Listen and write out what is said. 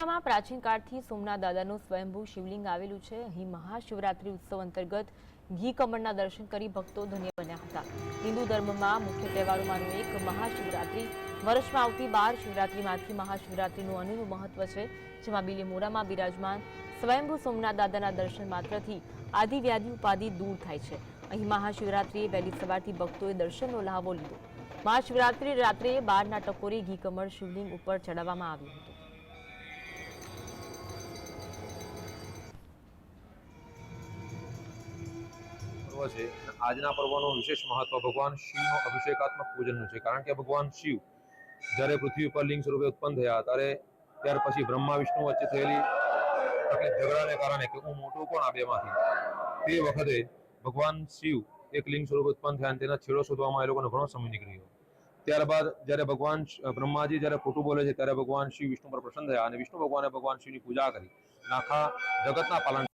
માં પ્રાચીન કાળથી સોમનાથ દાદાનું સ્વયંભૂ શિવલિંગ આવેલું છે। અહીં મહાશિવરાત્રી ઉત્સવ અંતર્ગત ઘી કમળના દર્શન કરી ભક્તો ધન્ય બન્યા હતા। હિન્દુ ધર્મમાં મુખ્ય તહેવારોમાંનું એક મહાશિવરાત્રી વર્ષમાં આવતી 12 શિવરાત્રીમાંથી મહાશિવરાત્રીનું અનન્ય મહત્વ છે, જેમાં બિલીમોરામાં બિરાજમાન સ્વયંભૂ સોમનાથ દાદાના દર્શન માત્રથી આદિ વ્યાધિ ઉપાધિ દૂર થાય છે। અહીં મહાશિવરાત્રીએ વહેલી સવારથી ભક્તોએ દર્શનનો લહાવો લીધો। મહાશિવરાત્રી રાત્રે 12ના ટકોરે ઘી કમળ શિવલિંગ ઉપર ચડાવવામાં આવ્યું હતું। છે આજના પર્વનું વિશેષ મહત્વ ભગવાન શિવનો અભિષેકાત્મક પૂજનનું છે, કારણ કે ભગવાન શિવ જ્યારે પૃથ્વી પર લિંગ સ્વરૂપે ઉત્પન્ન થયા ત્યાર પછી બ્રહ્મા વિષ્ણુ વચ્ચે થયેલી ઝઘડાને કારણે કે હું મોટું કોણ આ બેમાંથી, તે વખતે ભગવાન શિવ એક લિંગ સ્વરૂપે ઉત્પન્ન થયા અને તેના છેડો શોધવામાં એ લોકોને ઘણો સમય નીકળ્યો। ત્યારબાદ જ્યારે ભગવાન બ્રહ્માજી જ્યારે ખોટું બોલે છે ત્યારે ભગવાન શિવ વિષ્ણુ પર પ્રસન્ન થયા અને વિષ્ણુ ભગવાને ભગવાન શિવની પૂજા કરી આખા જગતના પાલન